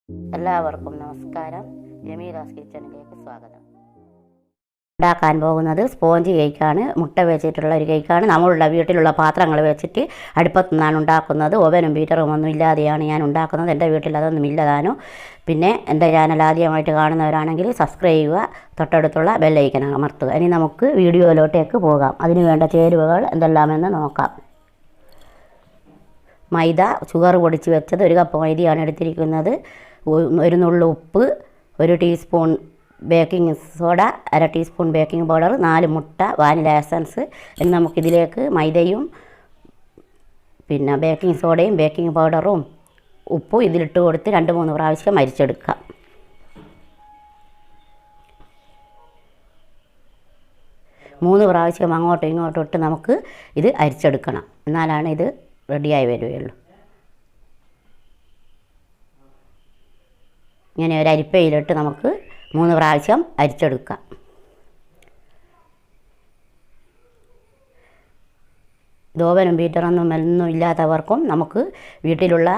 എല്ലാവർക്കും നമസ്കാരം. ജമീലാസ് കിച്ചണിലേക്ക് സ്വാഗതം. ഉണ്ടാക്കാൻ പോകുന്നത് സ്പോഞ്ച് കേക്കാണ്. മുട്ട വെച്ചിട്ടുള്ള ഒരു കേക്കാണ്. നമ്മളുടെ വീട്ടിലുള്ള പാത്രങ്ങൾ വെച്ചിട്ട് അടുപ്പത്തു നിന്നാണ് ഉണ്ടാക്കുന്നത്. ഓവനും ബീറ്ററും ഒന്നും ഇല്ലാതെയാണ് ഞാൻ ഉണ്ടാക്കുന്നത്. എൻ്റെ വീട്ടിൽ അതൊന്നും ഇല്ലതാനും. പിന്നെ എൻ്റെ ചാനൽ ആദ്യമായിട്ട് കാണുന്നവരാണെങ്കിൽ സബ്സ്ക്രൈബ് ചെയ്യുക, തൊട്ടടുത്തുള്ള ബെല്ലൈക്കൻ അമർത്തുക. ഇനി നമുക്ക് വീഡിയോയിലോട്ടേക്ക് പോകാം. അതിന് വേണ്ട ചേരുവകൾ എന്തെല്ലാമെന്ന് നോക്കാം. മൈദ, ഷുഗർ പൊടിച്ച് വെച്ചത് 1 കപ്പ് മൈദയാണ് എടുത്തിരിക്കുന്നത്. 1 നുള്ളു ഉപ്പ്, 1 teaspoon baking soda, 1/2 teaspoon baking powder, 4 മുട്ട, വാനില എസൻസ്. ഇനി നമുക്കിതിലേക്ക് മൈദയും പിന്നെ ബേക്കിംഗ് സോഡയും ബേക്കിംഗ് പൗഡറും ഉപ്പും ഇതിലിട്ട് കൊടുത്ത് 2-3 പ്രാവശ്യം അരിച്ചെടുക്കാം. മൂന്ന് പ്രാവശ്യം അങ്ങോട്ടും ഇങ്ങോട്ടും ഇട്ട് നമുക്ക് ഇത് അരിച്ചെടുക്കണം. എന്നാലാണ് ഇത് റെഡിയായി വരികയുള്ളൂ. ഇങ്ങനെ ഒരു അരിപ്പയിലിട്ട് നമുക്ക് 3 പ്രാവശ്യം അരിച്ചെടുക്കാം. ഇത് ഓവനും ബീറ്ററൊന്നും ഇല്ലാത്തവർക്കും നമുക്ക് വീട്ടിലുള്ള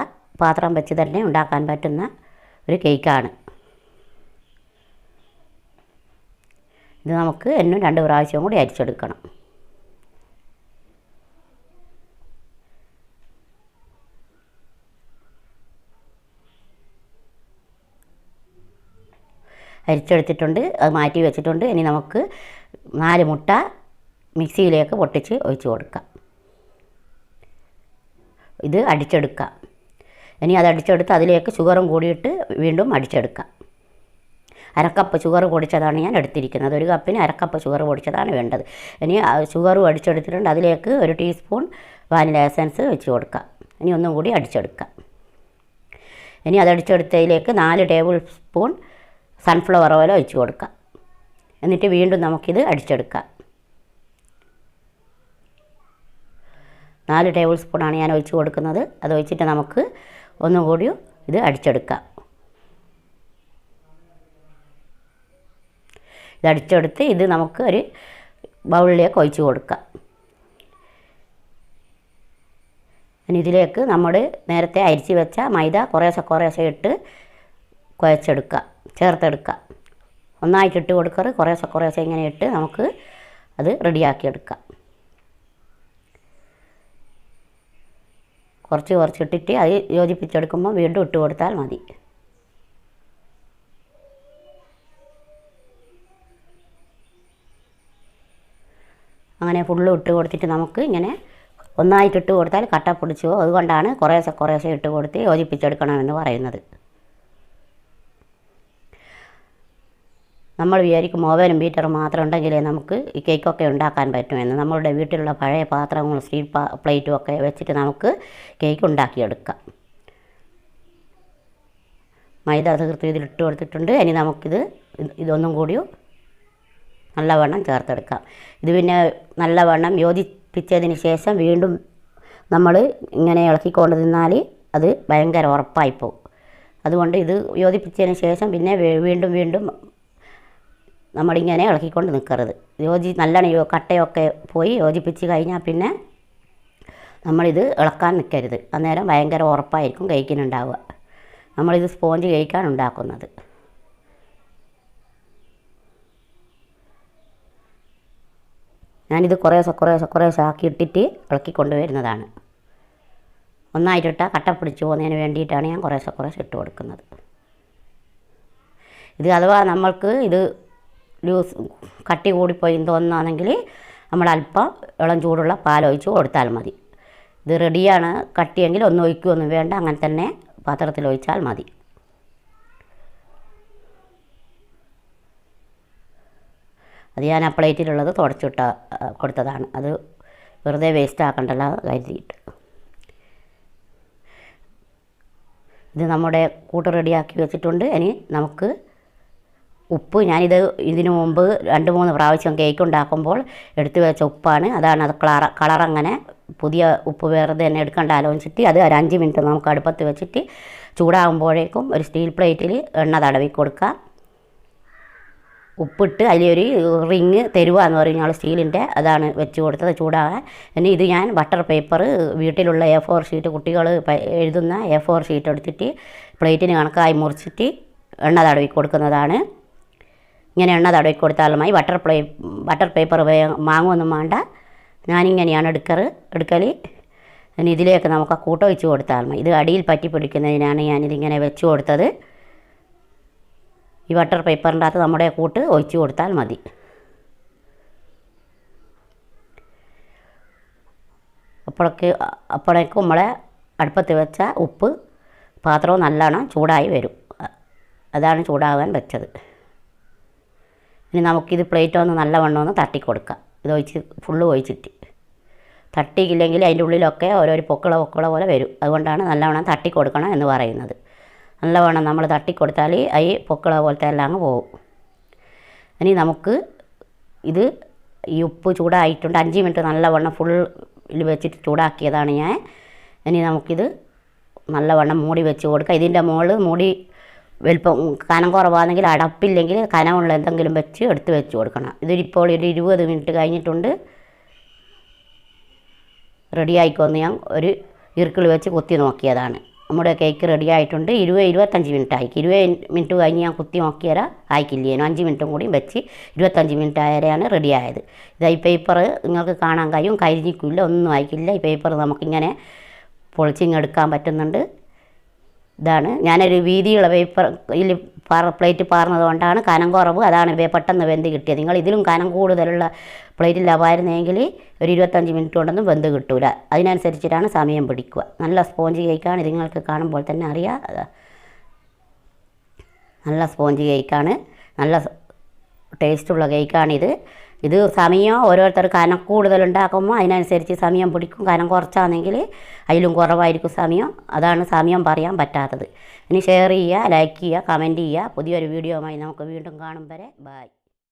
പാത്രം വെച്ച് തന്നെ ഉണ്ടാക്കാൻ പറ്റുന്ന ഒരു കേക്കാണ്. ഇത് നമുക്ക് എന്നും 2 പ്രാവശ്യം കൂടി അരിച്ചെടുക്കണം. അരിച്ചെടുത്തിട്ടുണ്ട്, അത് മാറ്റി വെച്ചിട്ടുണ്ട്. ഇനി നമുക്ക് 4 മുട്ട മിക്സിയിലേക്ക് പൊട്ടിച്ച് ഒഴിച്ച് കൊടുക്കാം. ഇത് അടിച്ചെടുക്കാം. ഇനി അത് അടിച്ചെടുത്ത് അതിലേക്ക് ഷുഗറും കൂടിയിട്ട് വീണ്ടും അടിച്ചെടുക്കാം. 1/2 കപ്പ് ഷുഗർ പൊടിച്ചതാണ് ഞാൻ എടുത്തിരിക്കുന്നത്. 1 കപ്പിന് 1/2 കപ്പ് ഷുഗർ പൊടിച്ചതാണ് വേണ്ടത്. ഇനി ഷുഗറും അടിച്ചെടുത്തിട്ടുണ്ട്. അതിലേക്ക് 1 ടീസ്പൂൺ വാനില എസൻസ് വെച്ച് കൊടുക്കാം. ഇനി ഒന്നും കൂടി അടിച്ചെടുക്കാം. ഇനി അത് അടിച്ചെടുത്തതിലേക്ക് 4 ടേബിൾ സ്പൂൺ സൺഫ്ലവർ ഓയിൽ ഒഴിച്ച് കൊടുക്കാം. എന്നിട്ട് വീണ്ടും നമുക്കിത് അടിച്ചെടുക്കാം. 4 ടേബിൾ സ്പൂണാണ് ഞാൻ ഒഴിച്ച് കൊടുക്കുന്നത്. അത് ഒഴിച്ചിട്ട് നമുക്ക് ഒന്നും കൂടി ഇത് അടിച്ചെടുക്കാം. ഇത് അടിച്ചെടുത്ത് ഇത് നമുക്ക് ഒരു ബൗളിലേക്ക് ഒഴിച്ച് കൊടുക്കാം. ഇനി ഇതിലേക്ക് നമ്മൾ നേരത്തെ അരിച്ച് വെച്ച മൈദ കുറേശ്ശെ ഇട്ട് കുഴച്ചെടുക്കുക, ചേർത്തെടുക്കുക. ഒന്നായിട്ടിട്ട് കൊടുക്കറ്, കുറേശ്ശെ ഇങ്ങനെ ഇട്ട് നമുക്ക് അത് റെഡിയാക്കിയെടുക്കാം. കുറച്ചിട്ടിട്ട് അത് യോജിപ്പിച്ചെടുക്കുമ്പോൾ വീണ്ടും ഇട്ട് കൊടുത്താൽ മതി. അങ്ങനെ ഫുള്ളും ഇട്ട് കൊടുത്തിട്ട് നമുക്ക് ഇങ്ങനെ ഒന്നായിട്ടിട്ട് കൊടുത്താൽ കട്ട പിടിച്ചു പോകും. അതുകൊണ്ടാണ് കുറേശ്ശെ ഇട്ട് കൊടുത്ത് യോജിപ്പിച്ചെടുക്കണമെന്ന് പറയുന്നത്. നമ്മൾ വിചാരിക്കും ഓവനും ബീറ്ററും മാത്രം ഉണ്ടെങ്കിലേ നമുക്ക് ഈ കേക്കൊക്കെ ഉണ്ടാക്കാൻ പറ്റുമെന്ന്. നമ്മളുടെ വീട്ടിലുള്ള പഴയ പാത്രങ്ങളും സ്റ്റീൽ പ്ലേറ്റും ഒക്കെ വെച്ചിട്ട് നമുക്ക് കേക്ക് ഉണ്ടാക്കിയെടുക്കാം. മൈദ തീർത്ത് ഇതിലിട്ട് കൊടുത്തിട്ടുണ്ട്. ഇനി ഇതൊന്നും കൂടി നല്ലവണ്ണം ചേർത്തെടുക്കാം. ഇത് പിന്നെ നല്ലവണ്ണം യോജിപ്പിച്ചതിന് ശേഷം വീണ്ടും നമ്മൾ ഇങ്ങനെ ഇളക്കിക്കൊണ്ട് നിന്നാൽ അത് ഭയങ്കര ഉറപ്പായിപ്പോവും. അതുകൊണ്ട് ഇത് യോജിപ്പിച്ചതിന് ശേഷം പിന്നെ വീണ്ടും നമ്മളിങ്ങനെ ഇളക്കിക്കൊണ്ട് നിൽക്കരുത്. നല്ലോണം കട്ടയൊക്കെ പോയി യോജിപ്പിച്ച് കഴിഞ്ഞാൽ പിന്നെ നമ്മളിത് ഇളക്കാൻ നിൽക്കരുത്. അന്നേരം ഭയങ്കര ഉറപ്പായിരിക്കും കേക്കിനുണ്ടാവുക. നമ്മളിത് സ്പോഞ്ച് കേക്കാണ് ഉണ്ടാക്കുന്നത്. ഞാനിത് കുറേശ്ശെ ആക്കി ഇട്ടിട്ട് ഇളക്കിക്കൊണ്ട് വരുന്നതാണ്. ഒന്നായിട്ടിട്ടാൽ കട്ട പിടിച്ച് പോകുന്നതിന് വേണ്ടിയിട്ടാണ് ഞാൻ കുറേശ്ശെ ഇട്ട് കൊടുക്കുന്നത്. ഇത് അഥവാ നമ്മൾക്ക് ഇത് കട്ടി കൂടിപ്പോയി തോന്നുകയാണെങ്കിൽ നമ്മൾ അല്പം ഇളം ചൂടുള്ള പാലൊഴിച്ച് കൊടുത്താൽ മതി. ഇത് റെഡിയാണ്. കട്ടിയെങ്കിൽ ഒന്നും ഒഴിക്കുകയൊന്നും വേണ്ട, അങ്ങനെ തന്നെ പാത്രത്തിൽ ഒഴിച്ചാൽ മതി. അത് ഞാൻ ആ പ്ലേറ്റിലുള്ളത് തുടച്ചിട്ട് കൊടുത്തതാണ്. അത് വെറുതെ വേസ്റ്റ് ആക്കണ്ടല്ലോ കരുതിയിട്ട്. ഇത് നമ്മുടെ കൂട്ട് റെഡിയാക്കി വെച്ചിട്ടുണ്ട്. ഇനി നമുക്ക് ഉപ്പ്, ഞാനിത് ഇതിനു മുമ്പ് 2-3 പ്രാവശ്യം കേക്ക് ഉണ്ടാക്കുമ്പോൾ എടുത്തു വെച്ച ഉപ്പാണ്. അതാണ് അത് കളറങ്ങനെ പുതിയ ഉപ്പ് വെറുതെ തന്നെ എടുക്കണ്ടല്ലോ വെച്ചിട്ട് അത് ഒരു 5 മിനിറ്റ് നമുക്ക് അടുപ്പത്ത് വെച്ചിട്ട് ചൂടാകുമ്പോഴേക്കും ഒരു സ്റ്റീൽ പ്ലേറ്റിൽ എണ്ണ തടവി കൊടുക്കാം. ഉപ്പിട്ട് അതിലൊരു റിങ് തരുക എന്ന് പറയും ഞങ്ങൾ സ്റ്റീലിൻ്റെ, അതാണ് വെച്ച് കൊടുത്തത് ചൂടാകാൻ. ഇനി ഇത് ഞാൻ ബട്ടർ പേപ്പർ വീട്ടിലുള്ള A4 ഷീറ്റ്, കുട്ടികൾ എഴുതുന്ന A4 ഷീറ്റ് എടുത്തിട്ട് പ്ലേറ്റിന് കണക്കായി മുറിച്ചിട്ട് എണ്ണ തടവി കൊടുക്കുന്നതാണ്. ഇങ്ങനെ എണ്ണ തടവി കൊടുത്താൽ മതി. ബട്ടർ പേപ്പർ വാങ്ങുമൊന്നും വേണ്ട. ഞാനിങ്ങനെയാണ് എടുക്കൽ. ഇനി ഇതിലേക്ക് നമുക്ക് ആ കൂട്ട് ഒഴിച്ച് കൊടുത്താൽ മതി. ഇത് അടിയിൽ പറ്റി പിടിക്കുന്നതിനാണ് ഞാനിതിങ്ങനെ വെച്ച് കൊടുത്തത്. ഈ ബട്ടർ പേപ്പറിൻ്റെ അകത്ത് നമ്മുടെ കൂട്ട് ഒഴിച്ച് കൊടുത്താൽ മതി. അപ്പോഴേക്കും നമ്മളെ അടുപ്പത്ത് വെച്ച ഉപ്പ് പാത്രവും നല്ലോണം ചൂടായി വരും. അതാണ് ചൂടാകാൻ വെച്ചത്. ഇനി നമുക്കിത് പ്ലേറ്റ് ഒന്ന് നല്ലവണ്ണം ഒന്ന് തട്ടിക്കൊടുക്കാം. ഇത് ഫുള്ള് ഒഴിച്ചിട്ട് തട്ടിയില്ലെങ്കിൽ അതിൻ്റെ ഉള്ളിലൊക്കെ ഓരോരോ പൊക്കള പോലെ വരും. അതുകൊണ്ടാണ് നല്ലവണ്ണം തട്ടിക്കൊടുക്കണം എന്ന് പറയുന്നത്. നല്ലവണ്ണം നമ്മൾ തട്ടിക്കൊടുത്താൽ ഈ പൊക്കള പോലത്തെ എല്ലാം അങ്ങ് പോകും. ഇനി നമുക്ക് ഇത് ഈ ഉപ്പ് ചൂടായിട്ടുണ്ട്. 5 മിനിറ്റ് നല്ലവണ്ണം ഫുള്ളിൽ വെച്ചിട്ട് ചൂടാക്കിയതാണ് ഞാൻ. ഇനി നമുക്കിത് നല്ലവണ്ണം മൂടി വെച്ച് കൊടുക്കാം. ഇതിൻ്റെ മുകളിൽ മൂടി വലിപ്പം കനം കുറവാണെങ്കിൽ അടപ്പില്ലെങ്കിൽ കനമുള്ള എന്തെങ്കിലും വെച്ച് എടുത്ത് വെച്ച് കൊടുക്കണം. ഇതിപ്പോൾ ഒരു 20 മിനിറ്റ് കഴിഞ്ഞിട്ടുണ്ട്. റെഡിയായിക്കൊന്ന് ഞാൻ ഒരു ഇറുക്കിൾ വെച്ച് കുത്തി നോക്കിയതാണ്. നമ്മുടെ കേക്ക് റെഡി ആയിട്ടുണ്ട്. 20-25 മിനിറ്റ് ആയി. 20 മിനിറ്റ് കഴിഞ്ഞ് ഞാൻ കുത്തി നോക്കിയാൽ ആയിക്കില്ലേനു. 5 മിനിറ്റും കൂടിയും വെച്ച് 25 മിനിറ്റ് ആയാലാണ് റെഡിയായത്. ഈ പേപ്പർ നിങ്ങൾക്ക് കാണാൻ കഴിയും, കരിഞ്ഞിക്കില്ല, ഒന്നും ആയിക്കില്ല. ഈ പേപ്പർ നമുക്കിങ്ങനെ പൊളിച്ചിങ്ങെടുക്കാൻ പറ്റുന്നുണ്ട്. ഇതാണ് ഞാനൊരു വീതിയുള്ള പേപ്പറിൽ പ്ലേറ്റ് പാർന്നത് കൊണ്ടാണ് കനം കുറവ്. അതാണ് പെട്ടെന്ന് വെന്ത് കിട്ടിയത്. നിങ്ങൾ ഇതിലും കനം കൂടുതലുള്ള പ്ലേറ്റിലാവായിരുന്നെങ്കിൽ ഒരു 25 മിനിറ്റ് കൊണ്ടൊന്നും വെന്ത് കിട്ടൂല. അതിനനുസരിച്ചിട്ടാണ് സമയം പിടിക്കുക. നല്ല സ്പോഞ്ച് കേക്കാണ്. ഇത് നിങ്ങൾക്ക് കാണുമ്പോൾ തന്നെ അറിയാം. നല്ല സ്പോഞ്ച് കേക്കാണ്. നല്ല ടേസ്റ്റുള്ള കേക്കാണിത്. ഇത് സമയം ഓരോരുത്തർ കനം കൂടുതലുണ്ടാക്കുമ്പോൾ അതിനനുസരിച്ച് സമയം പിടിക്കും. കനം കുറച്ചാണെങ്കിൽ അതിലും കുറവായിരിക്കും സമയം. അതാണ് സമയം പറയാൻ പറ്റാത്തത്. ഇനി ഷെയർ ചെയ്യുക, ലൈക്ക് ചെയ്യുക, കമൻറ്റ് ചെയ്യുക. പുതിയൊരു വീഡിയോയുമായി നമുക്ക് വീണ്ടും കാണും വരെ ബൈ.